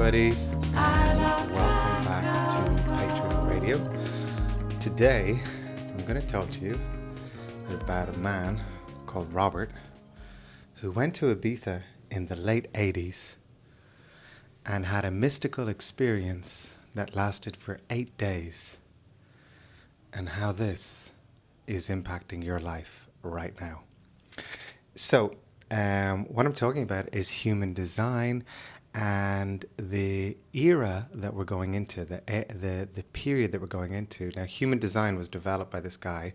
everybody, and welcome back to Patreon Radio. Today, I'm going to talk to you about a man called Robert who went to Ibiza in the late 80s and had a mystical experience that lasted for 8 days, and how this is impacting your life right now. So, what I'm talking about is human design and the era that we're going into, the period that we're going into. Now, human design was developed by this guy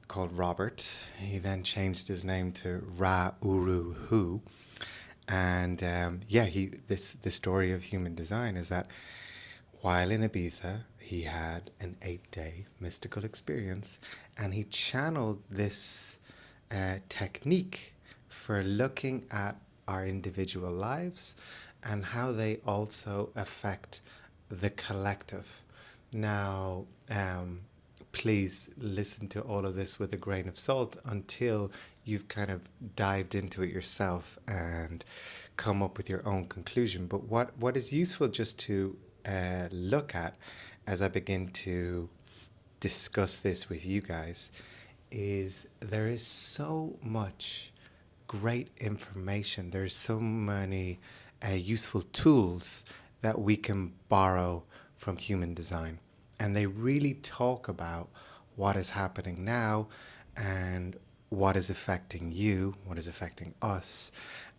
called Robert. He then changed his name to Ra Uru Hu. And the story of human design is that while in Ibiza, he had an 8-day mystical experience, and he channeled this technique for looking at our individual lives and how they also affect the collective. Now, please listen to all of this with a grain of salt until you've kind of dived into it yourself and come up with your own conclusion. But what is useful just to look at as I begin to discuss this with you guys is there is so much great information. There's so many useful tools that we can borrow from human design. And they really talk about what is happening now and what is affecting you, what is affecting us.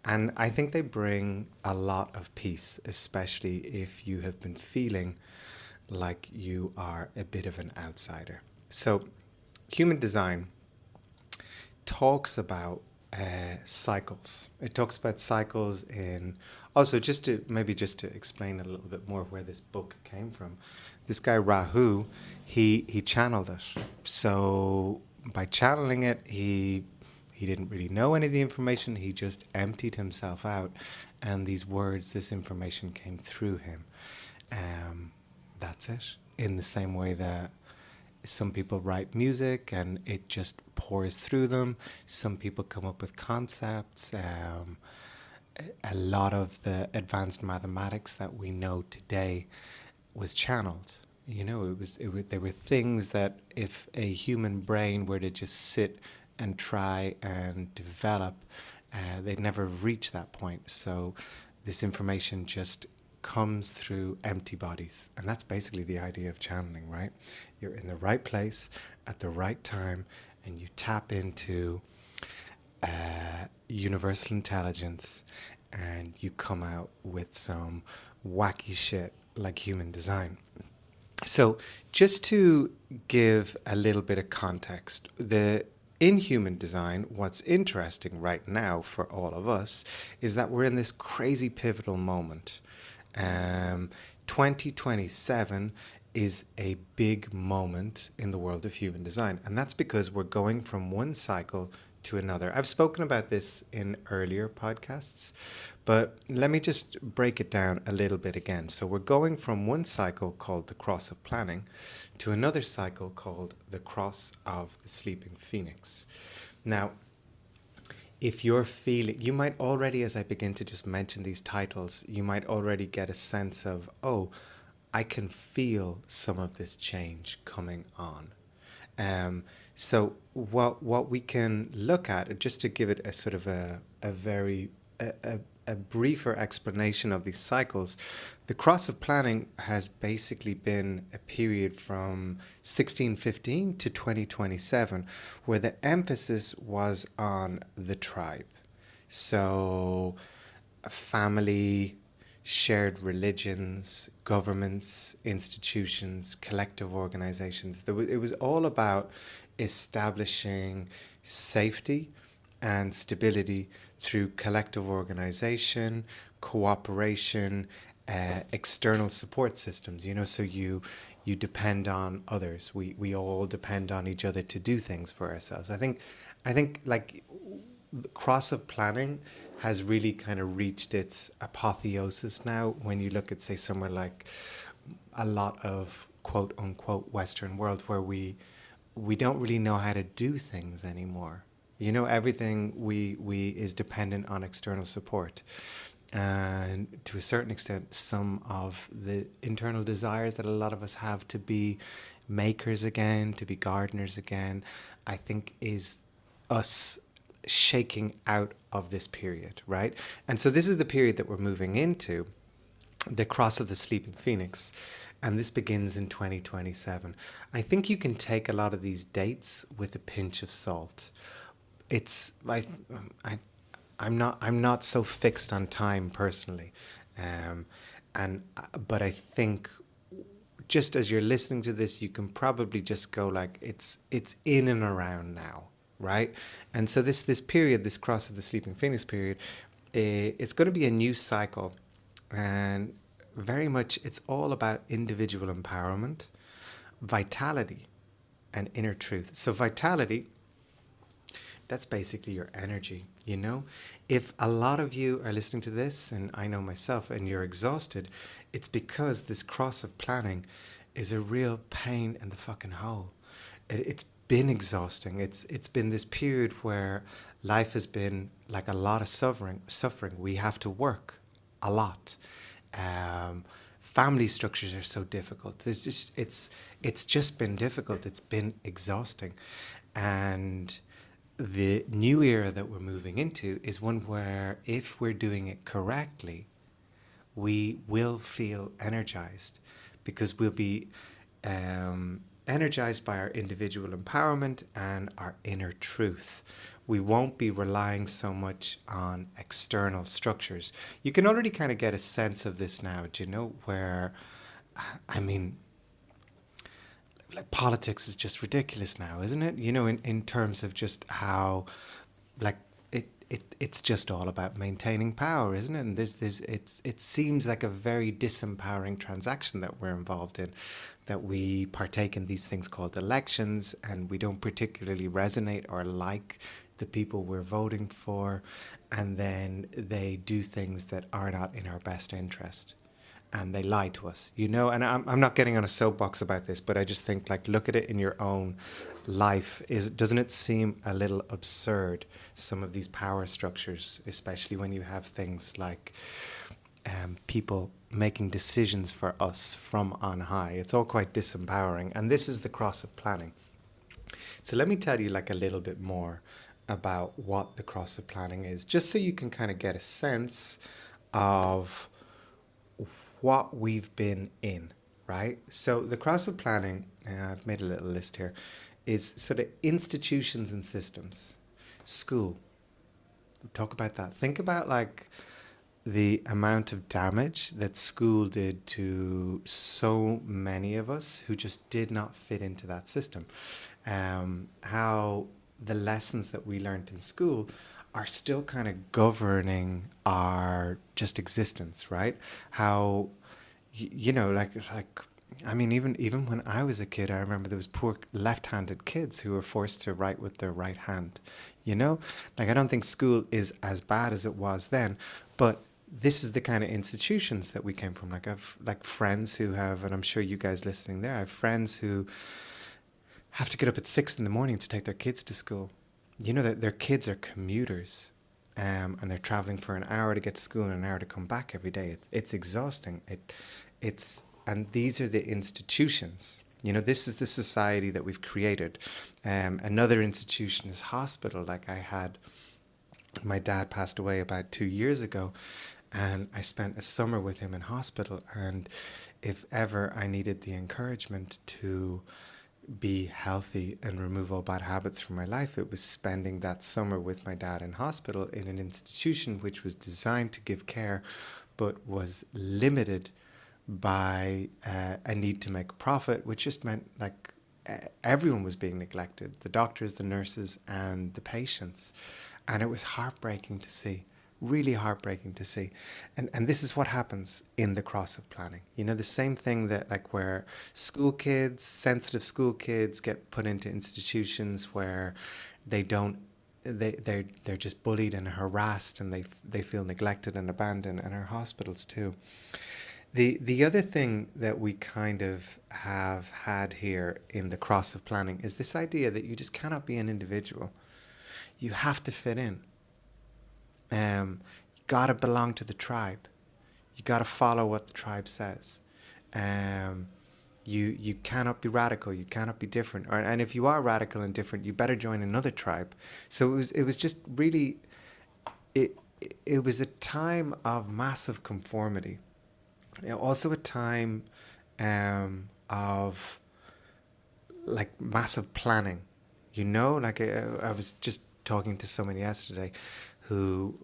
And I think they bring a lot of peace, especially if you have been feeling like you are a bit of an outsider. So human design talks about cycles. It talks about cycles in, also just to explain a little bit more where this book came from. This guy Rahu, he channeled it. So by channeling it, he didn't really know any of the information. He just emptied himself out, and these words, this information came through him. That's it. In the same way that some people write music and it just pours through them. Some people come up with concepts. A lot of the advanced mathematics that we know today was channeled. You know, they were things that if a human brain were to just sit and try and develop, they'd never reach that point. So this information just comes through empty bodies. And that's basically the idea of channeling, right? You're in the right place at the right time, and you tap into universal intelligence, and you come out with some wacky shit like human design. So just to give a little bit of context, in human design, what's interesting right now for all of us is that we're in this crazy pivotal moment. 2027 is a big moment in the world of human design, and that's because we're going from one cycle to another. I've spoken about this in earlier podcasts, but let me just break it down a little bit again. So we're going from one cycle called the Cross of Planning to another cycle called the Cross of the Sleeping Phoenix. Now, if you're feeling, you might already, as I begin to just mention these titles, you might already get a sense of, oh, I can feel some of this change coming on. So what we can look at, just to give it a sort of a briefer explanation of these cycles, the Cross of Planning has basically been a period from 1615 to 2027, where the emphasis was on the tribe. So family, shared religions, governments, institutions, collective organizations. It was all about establishing safety and stability through collective organization, cooperation, external support systems. You know, so you depend on others. We all depend on each other to do things for ourselves. I think like the Cross of Planning has really kind of reached its apotheosis now when you look at, say, somewhere like a lot of quote unquote Western world, where we don't really know how to do things anymore. You know, everything we is dependent on external support. and to a certain extent some of the internal desires that a lot of us have to be makers again, to be gardeners again, I think is us shaking out of this period, right? And so this is the period that we're moving into, the cross of the sleeping phoenix, and this begins in 2027. I think you can take a lot of these dates with a pinch of salt. It's I I'm not so fixed on time personally, um, and but I think just as you're listening to this, you can probably just go like it's in and around now, right? And so this period, this cross of the sleeping phoenix period, it's going to be a new cycle, and very much it's all about individual empowerment, vitality, and inner truth. So vitality, that's basically your energy, you know? If a lot of you are listening to this, and I know myself, and you're exhausted, it's because this cross of planning is a real pain in the fucking hole. It's been exhausting. It's been this period where life has been like a lot of suffering. We have to work a lot. Family structures are so difficult. It's just been difficult. It's been exhausting. And the new era that we're moving into is one where if we're doing it correctly, we will feel energized, because we'll be energized by our individual empowerment and our inner truth. We won't be relying so much on external structures. You can already kind of get a sense of this now, do you know, where, I mean, like politics is just ridiculous now, isn't it? You know, in terms of just how, like, it's just all about maintaining power, isn't it? And it seems like a very disempowering transaction that we're involved in, that we partake in these things called elections, and we don't particularly resonate or like the people we're voting for, and then they do things that are not in our best interest, and they lie to us, you know. And I'm not getting on a soapbox about this, but I just think, like, look at it in your own life. Doesn't it seem a little absurd, some of these power structures, especially when you have things like people making decisions for us from on high? It's all quite disempowering, and this is the cross of planning. So let me tell you like a little bit more about what the cross of planning is, just so you can kind of get a sense of what we've been in, right? So the cross of planning, I've made a little list here, is sort of institutions and systems. School, talk about that. Think about like the amount of damage that school did to so many of us who just did not fit into that system. How the lessons that we learned in school are still kind of governing our just existence, right? How, you know, like I mean, even when I was a kid, I remember there was poor left-handed kids who were forced to write with their right hand. You know, like I don't think school is as bad as it was then, but this is the kind of institutions that we came from. Like I've like friends who have, and I'm sure you guys listening there, I have friends who have to get up at 6 in the morning to take their kids to school. You know that their kids are commuters, and they're traveling for an hour to get to school and an hour to come back every day. It's exhausting. And these are the institutions. You know, this is the society that we've created. Another institution is hospital. Like my dad passed away about 2 years ago, and I spent a summer with him in hospital. And if ever I needed the encouragement to be healthy and remove all bad habits from my life, it was spending that summer with my dad in hospital in an institution which was designed to give care, but was limited by a need to make profit, which just meant like everyone was being neglected, the doctors, the nurses, and the patients. And it was heartbreaking to see, really heartbreaking to see. And this is what happens in the cross of planning. You know, the same thing that like where school kids, sensitive school kids get put into institutions where they're just bullied and harassed, and they feel neglected and abandoned, and our hospitals too. The other thing that we kind of have had here in the cross of planning is this idea that you just cannot be an individual. You have to fit in. got to belong to the tribe. You got to follow what the tribe says. Um, you cannot be radical. You cannot be different. And if you are radical and different, you better join another tribe. So it was just really it it was a time of massive conformity. Also a time of like massive planning. Like I was just talking to someone yesterday who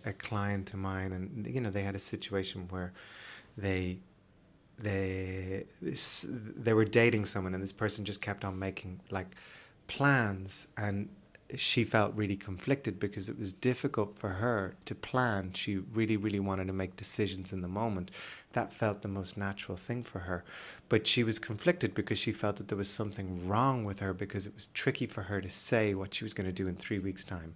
a client of mine, and they had a situation where they they were dating someone, and this person just kept on making like plans, and she felt really conflicted because it was difficult for her to plan. She really, really wanted to make decisions in the moment. That felt the most natural thing for her. But she was conflicted because she felt that there was something wrong with her, because it was tricky for her to say what she was going to do in 3 weeks' time.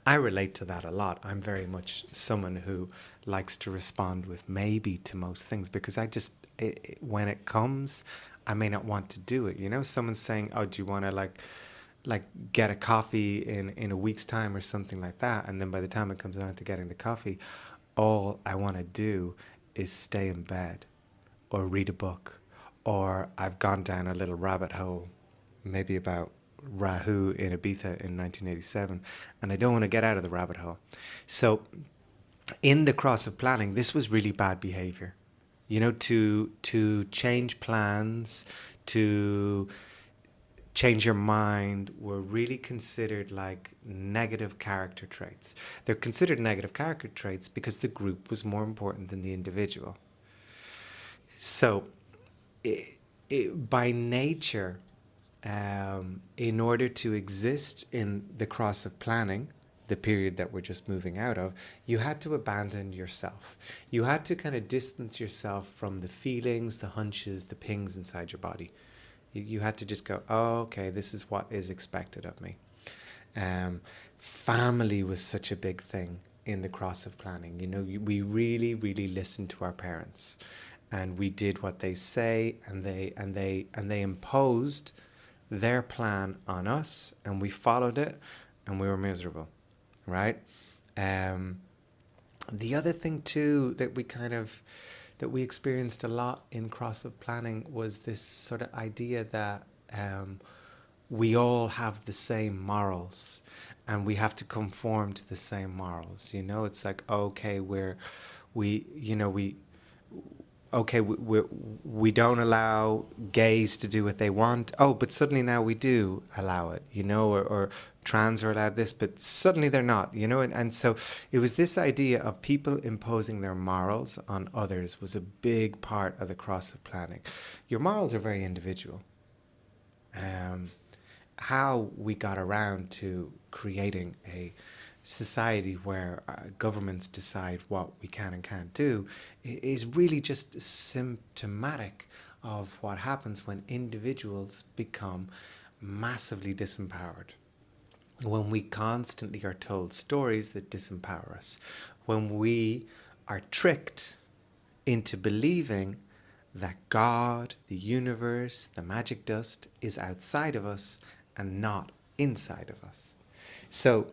I relate to that a lot. I'm very much someone who likes to respond with maybe to most things, because when it comes, I may not want to do it. Someone's saying, "Oh, do you want to like get a coffee in a week's time," or something like that, and then by the time it comes down to getting the coffee, all I want to do is stay in bed or read a book, or I've gone down a little rabbit hole, maybe about Rahu in Ibiza in 1987, and I don't want to get out of the rabbit hole. So in the cross of planning, this was really bad behavior. To change plans, to change your mind, were really considered like negative character traits. They're considered negative character traits because the group was more important than the individual. So by nature, in order to exist in the cross of planning, the period that we're just moving out of, you had to abandon yourself. You had to kind of distance yourself from the feelings, the hunches, the pings inside your body. You had to just go, "Oh, okay, this is what is expected of me." Family was such a big thing in the cross of planning. We really, really listened to our parents, and we did what they say, and they imposed their plan on us, and we followed it, and we were miserable, right? The other thing too that we experienced a lot in cross of planning was this sort of idea that we all have the same morals, and we have to conform to the same morals. It's like, okay, we don't allow gays to do what they want. Oh, but suddenly now we do allow it, or trans are allowed this, but suddenly they're not, and so it was this idea of people imposing their morals on others was a big part of the cross of planning. Your morals are very individual. How we got around to creating a society where governments decide what we can and can't do is really just symptomatic of what happens when individuals become massively disempowered. When we constantly are told stories that disempower us, when we are tricked into believing that God, the universe, the magic dust is outside of us and not inside of us. So,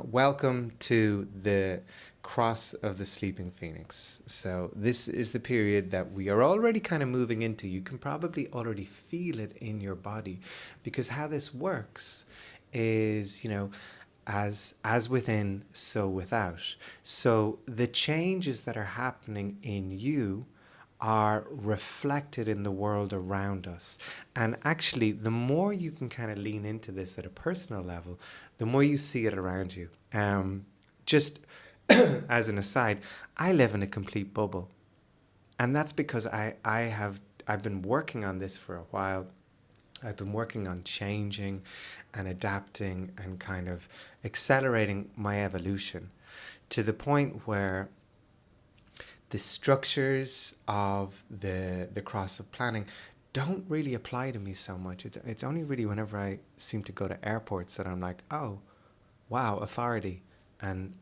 welcome to the cross of the sleeping phoenix. So this is the period that we are already kind of moving into. You can probably already feel it in your body, because how this works is, as within, so without. So the changes that are happening in you are reflected in the world around us. And actually, the more you can kind of lean into this at a personal level, the more you see it around you. Just as an aside, I live in a complete bubble. And that's because I've been working on this for a while. I've been working on changing and adapting and kind of accelerating my evolution to the point where the structures of the cross of planning don't really apply to me so much. It's only really whenever I seem to go to airports that I'm like, oh, wow, authority and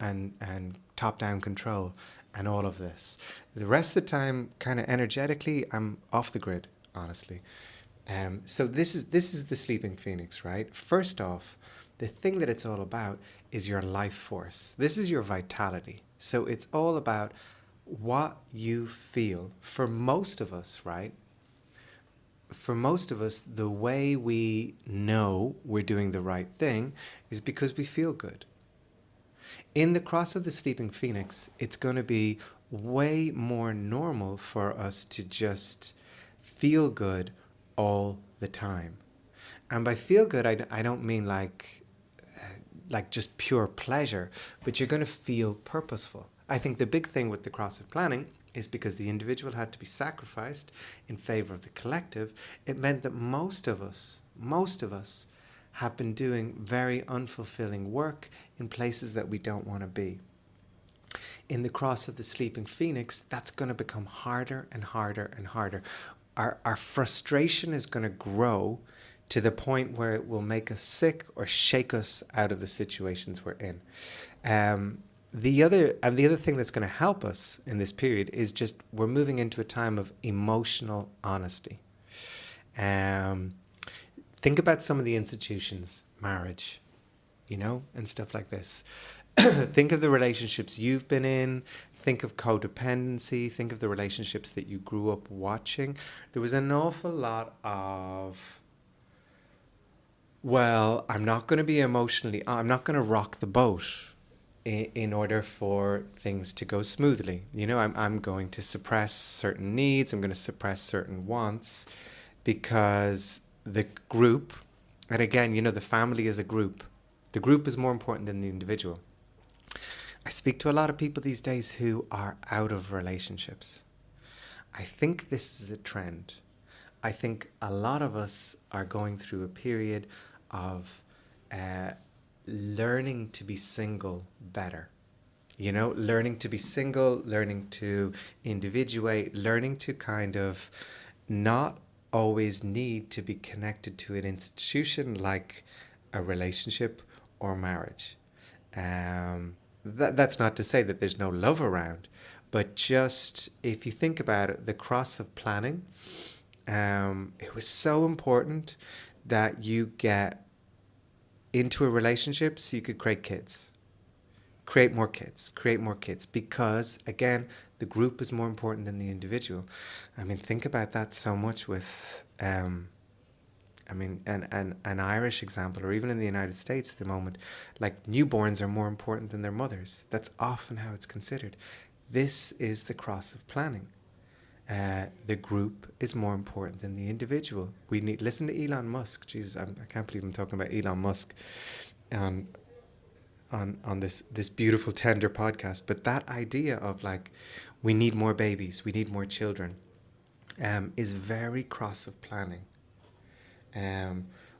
top-down control and all of this. The rest of the time, kind of energetically, I'm off the grid, honestly. So this is the sleeping phoenix, right? First off, the thing that it's all about is your life force. This is your vitality. So it's all about what you feel. For most of us, right? For most of us, the way we know we're doing the right thing is because we feel good. In the Cross of the Sleeping Phoenix, it's going to be way more normal for us to just feel good all the time. And by feel good, I don't mean like just pure pleasure, but you're going to feel purposeful. I think the big thing with the Cross of Planning is because the individual had to be sacrificed in favor of the collective, it meant that most of us have been doing very unfulfilling work in places that we don't want to be. In the Cross of the Sleeping Phoenix, that's going to become harder and harder and harder. Our frustration is going to grow to the point where it will make us sick or shake us out of the situations we're in. The other thing that's going to help us in this period is just we're moving into a time of emotional honesty. Think about some of the institutions, marriage, and stuff like this. Think of the relationships you've been in. Think of codependency. Think of the relationships that you grew up watching. There was an awful lot of, well, I'm not going to rock the boat in order for things to go smoothly. I'm going to suppress certain needs. I'm going to suppress certain wants because the group, and again, the family is a group. The group is more important than the individual. I speak to a lot of people these days who are out of relationships. I think this is a trend. I think a lot of us are going through a period of learning to be single better. Learning to be single, learning to individuate, learning to kind of not always need to be connected to an institution like a relationship or marriage. That's not to say that there's no love around, but just if you think about it, the Cross of Planning, it was so important that you get into a relationship so you could create more kids, because again, the group is more important than the individual. I mean, think about that so much with an Irish example, or even in the United States at the moment, like newborns are more important than their mothers. That's often how it's considered. This is the Cross of Planning. The group is more important than the individual. We need listen to Elon Musk. Jesus, I can't believe I'm talking about Elon Musk on this beautiful, tender podcast. But that idea of like, we need more babies, we need more children, is very Cross of Planning.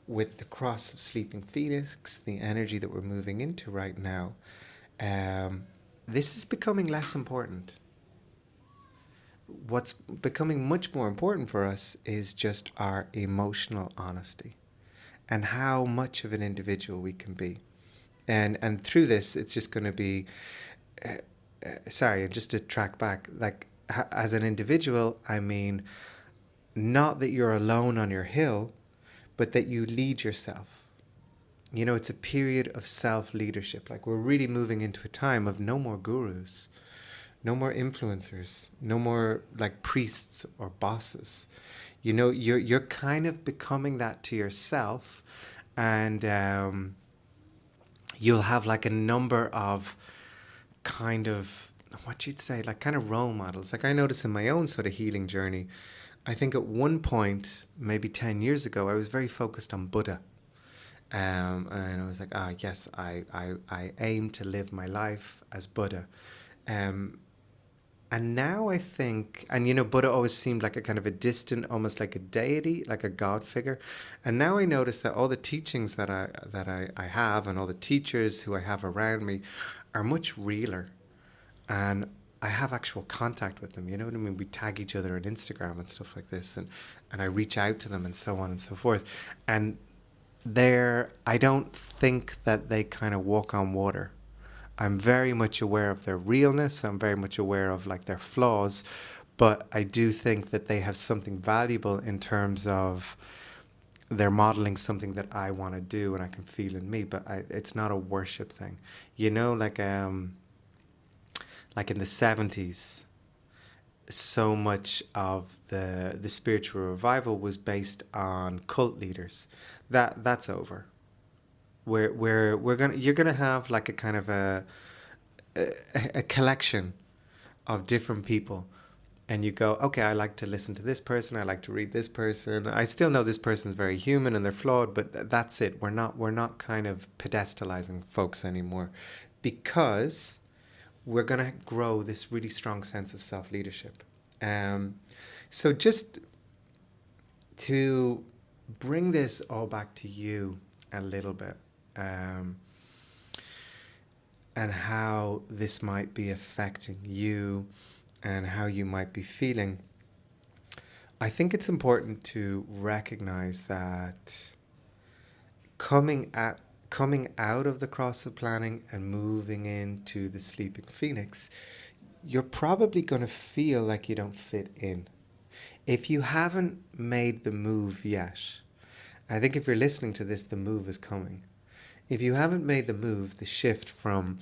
With the Cross of Sleeping Phoenix, the energy that we're moving into right now, this is becoming less important. What's becoming much more important for us is just our emotional honesty and how much of an individual we can be. And through this, it's just going to be, just to track back, like as an individual, I mean, not that you're alone on your hill, but that you lead yourself. It's a period of self-leadership. Like we're really moving into a time of no more gurus, no more influencers, no more like priests or bosses. You're kind of becoming that to yourself, and you'll have like a number of kind of, what you'd say, like kind of role models. Like I noticed in my own sort of healing journey, I think at one point, maybe 10 years ago, I was very focused on Buddha. And I was like, yes, I aim to live my life as Buddha. And now I think, and Buddha always seemed like a kind of a distant, almost like a deity, like a God figure. And now I notice that all the teachings that I have and all the teachers who I have around me are much realer. And I have actual contact with them, you know what I mean? We tag each other on Instagram and stuff like this, and I reach out to them and so on and so forth. And I don't think that they kind of walk on water. I'm very much aware of their realness. I'm very much aware of like their flaws, but I do think that they have something valuable in terms of they're modeling something that I want to do and I can feel in me, but it's not a worship thing. You know, like in the 70s, so much of the spiritual revival was based on cult leaders. That's over. We're gonna you're gonna have like a kind of a collection of different people, and you go, okay, I like to listen to this person, I like to read this person, I still know this person's very human and they're flawed, but that's it. We're not kind of pedestalizing folks anymore, because we're going to grow this really strong sense of self-leadership. um, so just to bring this all back to you a little bit, um, and how this might be affecting you and how you might be feeling, I think it's important to recognize that coming at coming out of the cross of planning and moving into the sleeping phoenix, you're probably going to feel like you don't fit in. If you haven't made the move yet, I think if you're listening to this, the move is coming. If you haven't made the move, the shift from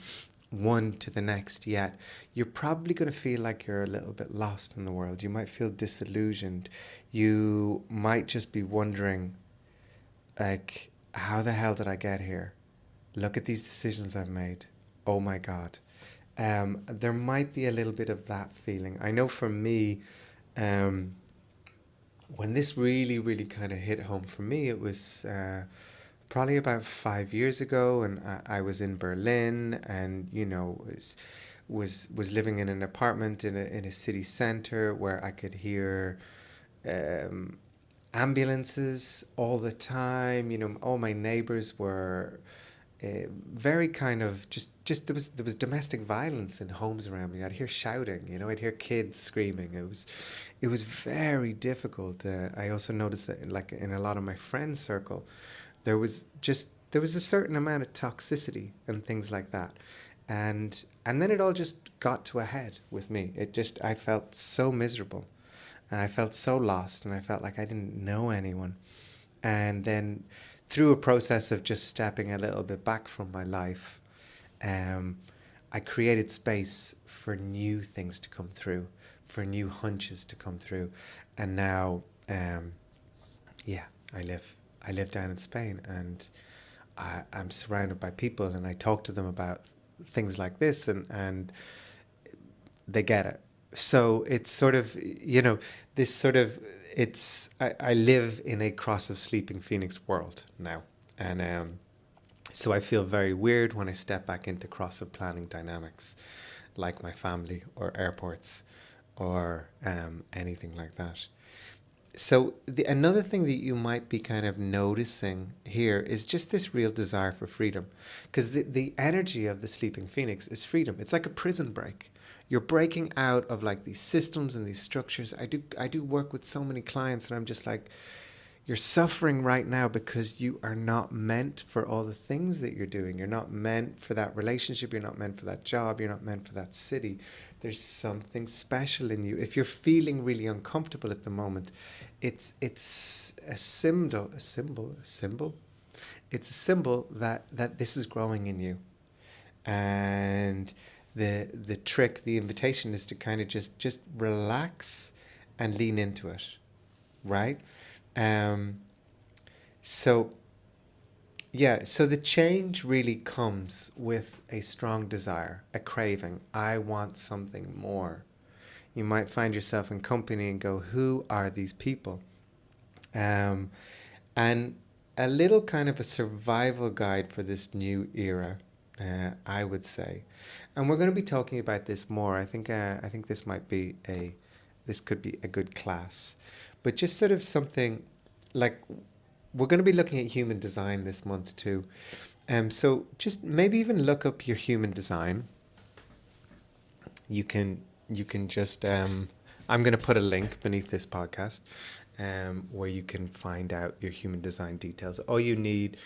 one to the next yet, you're probably going to feel like you're a little bit lost in the world. You might feel disillusioned. You might just be wondering, like, how the hell did I get here? Look at these decisions I've made. Oh my God. There might be a little bit of that feeling. I know for me, when this really, really kind of hit home for me, it was probably about 5 years ago, and I was in Berlin, and was living in an apartment in a city center where I could hear um, ambulances all the time. All my neighbors were very kind of just there was domestic violence in homes around me. I'd hear shouting, I'd hear kids screaming. It was very difficult. I also noticed that, like, in a lot of my friends' circle, there was a certain amount of toxicity and things like that, and then it all just got to a head with me. I felt so miserable, and I felt so lost, and I felt like I didn't know anyone. And then, through a process of just stepping a little bit back from my life, I created space for new things to come through, for new hunches to come through. And now, yeah, I live down in Spain, and I'm surrounded by people, and I talk to them about things like this, and they get it. So it's sort of, this sort of, I live in a cross of sleeping phoenix world now. And so I feel very weird when I step back into cross of planning dynamics, like my family or airports or anything like that. So another thing that you might be kind of noticing here is just this real desire for freedom, because the energy of the sleeping phoenix is freedom. It's like a prison break. You're breaking out of, like, these systems and these structures. I do work with so many clients, and I'm just like, you're suffering right now because you are not meant for all the things that you're doing. You're not meant for that relationship. You're not meant for that job. You're not meant for that city. There's something special in you. If you're feeling really uncomfortable at the moment, it's a symbol. It's a symbol that this is growing in you. And the trick, the invitation, is to kind of just relax and lean into it, right? Um, so yeah, so the change really comes with a strong desire, a craving. I want something more. You might find yourself in company and go, who are these people? Um, and a little kind of a survival guide for this new era, I would say. And we're going to be talking about this more. I think this could be a good class, but just sort of something like, we're going to be looking at human design this month too. So just maybe even look up your human design. You can just I'm going to put a link beneath this podcast, where you can find out your human design details. All you need,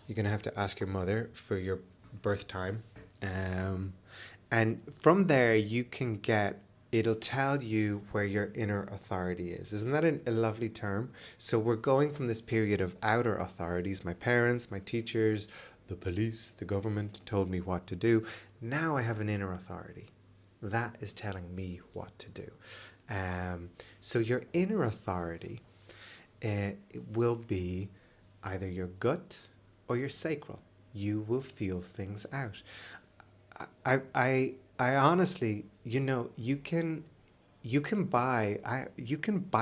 you're going to have to ask your mother for your birth time, and from there you can get it'll tell you where your inner authority is. Isn't that a lovely term? So we're going from this period of outer authorities, my parents, my teachers, the police, the government told me what to do. Now I have an inner authority. That is telling me what to do. So your inner authority will be either your gut or your sacral. You will feel things out. I honestly, you can buy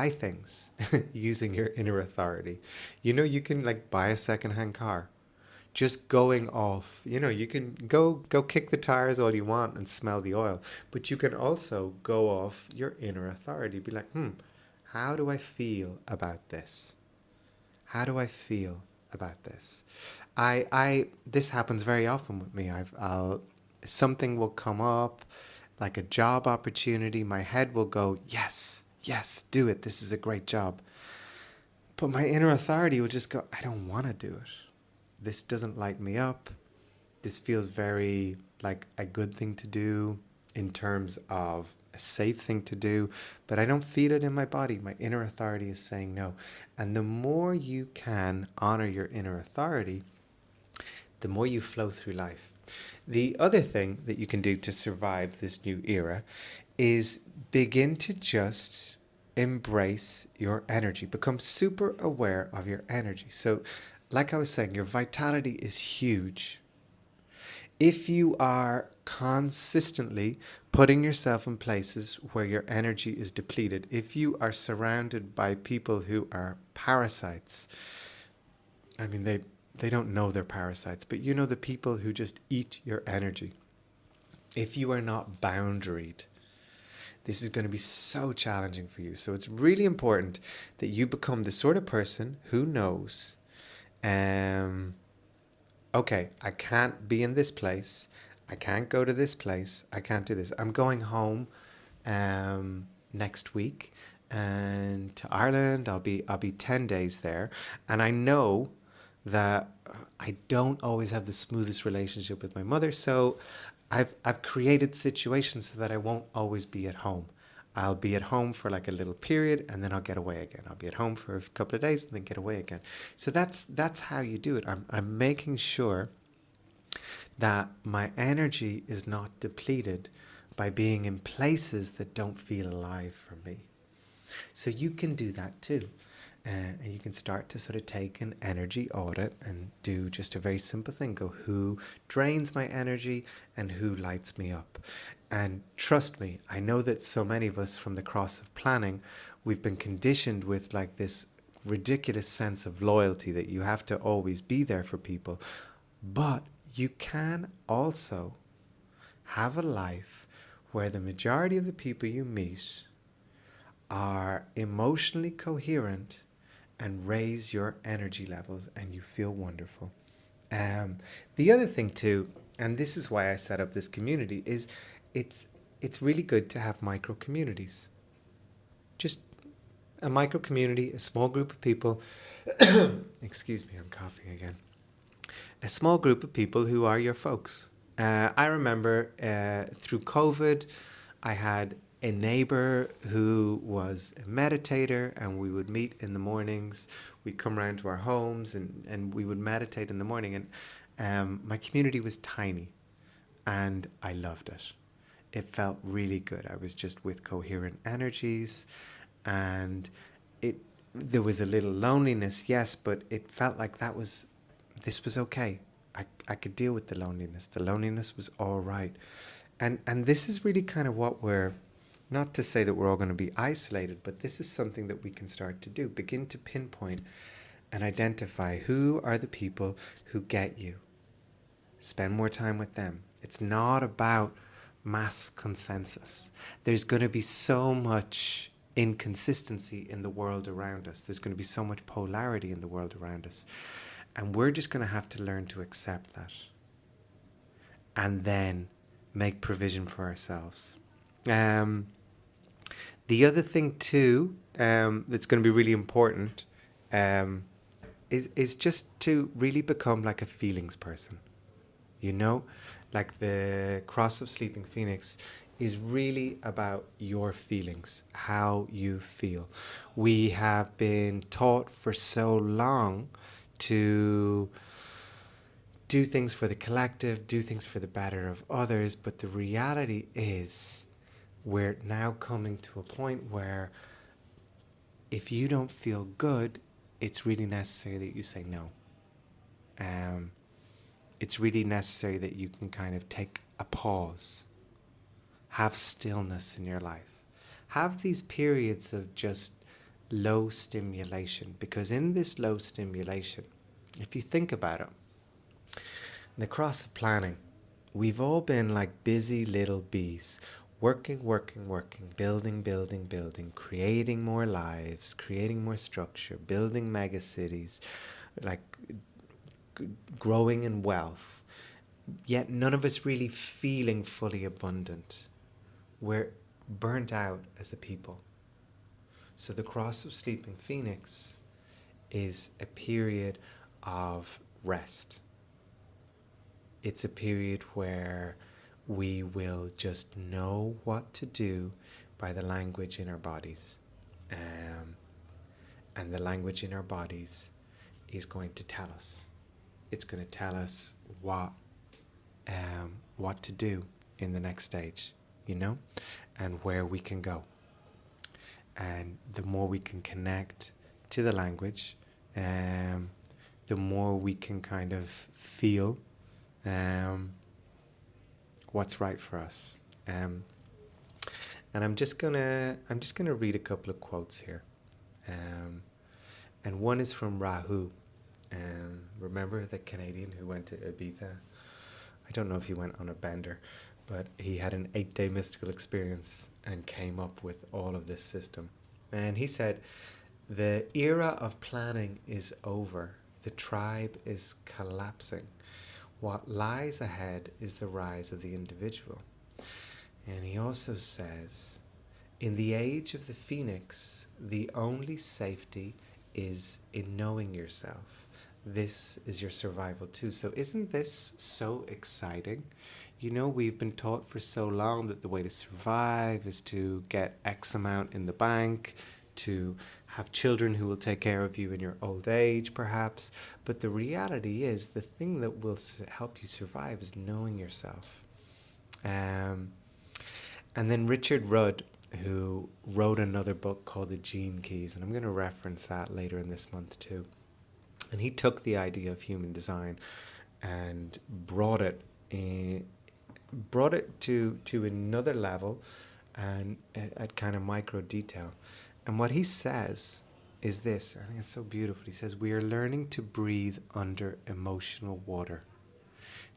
things using your inner authority. You can like buy a secondhand car. Just going off, you can go kick the tires all you want and smell the oil, but you can also go off your inner authority. Be like, how do I feel about this? How do I feel about this? This happens very often with me. I'll something will come up, like a job opportunity. My head will go, yes, yes, do it. This is a great job. But my inner authority will just go, I don't want to do it. This doesn't light me up. This feels very like a good thing to do in terms of a safe thing to do, but I don't feel it in my body. My inner authority is saying no. And the more you can honor your inner authority, the more you flow through life. The other thing that you can do to survive this new era is begin to just embrace your energy, become super aware of your energy. So, like I was saying, your vitality is huge. If you are consistently putting yourself in places where your energy is depleted, if you are surrounded by people who are parasites, I mean, they don't know they're parasites, but the people who just eat your energy. If you are not boundaried, this is going to be so challenging for you. So it's really important that you become the sort of person who knows, okay, I can't be in this place. I can't go to this place. I can't do this. I'm going home next week and to Ireland. I'll be 10 days there, and I know that I don't always have the smoothest relationship with my mother, so I've created situations so that I won't always be at home. I'll be at home for like a little period and then I'll get away again. I'll be at home for a couple of days and then get away again. So that's how you do it. I'm making sure that my energy is not depleted by being in places that don't feel alive for me. So you can do that too. And you can start to sort of take an energy audit and do just a very simple thing. Go, who drains my energy and who lights me up? And trust me, I know that so many of us from the cross of planning, we've been conditioned with like this ridiculous sense of loyalty that you have to always be there for people. But you can also have a life where the majority of the people you meet are emotionally coherent and raise your energy levels and you feel wonderful. The other thing too, and this is why I set up this community, is it's really good to have micro communities. Just a micro community, a small group of people. Excuse me, I'm coughing again. A small group of people who are your folks. I remember through COVID, I had a neighbor who was a meditator, and we would meet in the mornings. We'd come around to our homes and we would meditate in the morning. And my community was tiny and I loved it. It felt really good. I was just with coherent energies, and there was a little loneliness, yes, but it felt like this was okay. I could deal with the loneliness. The loneliness was all right. And this is really kind of what we're, not to say that we're all going to be isolated, but this is something that we can start to do. Begin to pinpoint and identify who are the people who get you. Spend more time with them. It's not about mass consensus. There's going to be so much inconsistency in the world around us. There's going to be so much polarity in the world around us. And we're just going to have to learn to accept that. And then make provision for ourselves. The other thing too, that's going to be really important, is just to really become like a feelings person. Like the Cross of Sleeping Phoenix, is really about your feelings, how you feel. We have been taught for so long to do things for the collective, do things for the better of others, but the reality is we're now coming to a point where if you don't feel good, it's really necessary that you say no. Um, it's really necessary that you can kind of take a pause, have stillness in your life, have these periods of just low stimulation, because in this low stimulation, if you think about it, in the cross of planning, we've all been like busy little bees, working, working, working, building, building, building, creating more lives, creating more structure, building mega cities, like growing in wealth, yet none of us really feeling fully abundant. We're burnt out as a people. So the cross of sleeping phoenix is a period of rest. It's a period where we will just know what to do by the language in our bodies. And the language in our bodies is going to tell us. It's going to tell us what to do in the next stage, and where we can go. And the more we can connect to the language, the more we can kind of feel what's right for us. And I'm just gonna read a couple of quotes here. And one is from Rahu. Remember the Canadian who went to Ibiza? I don't know if he went on a bender, but he had an 8-day mystical experience and came up with all of this system. And he said, the era of planning is over. The tribe is collapsing. What lies ahead is the rise of the individual. And he also says, in the age of the phoenix, the only safety is in knowing yourself. This is your survival too. So isn't this so exciting? We've been taught for so long that the way to survive is to get X amount in the bank, to have children who will take care of you in your old age, perhaps. But the reality is the thing that will help you survive is knowing yourself. And then Richard Rudd, who wrote another book called The Gene Keys, and I'm going to reference that later in this month too. And he took the idea of human design and brought it to another level and at kind of micro detail. And what he says is this, I think it's so beautiful. He says, we are learning to breathe under emotional water.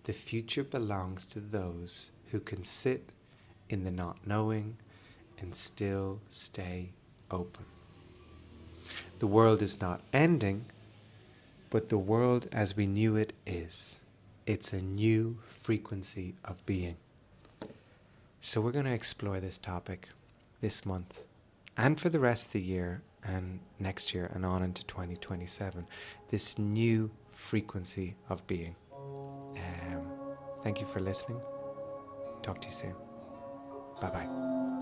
The future belongs to those who can sit in the not knowing and still stay open. The world is not ending, but the world as we knew it is. It's a new frequency of being. So we're going to explore this topic this month and for the rest of the year and next year and on into 2027. This new frequency of being. Thank you for listening. Talk to you soon. Bye-bye.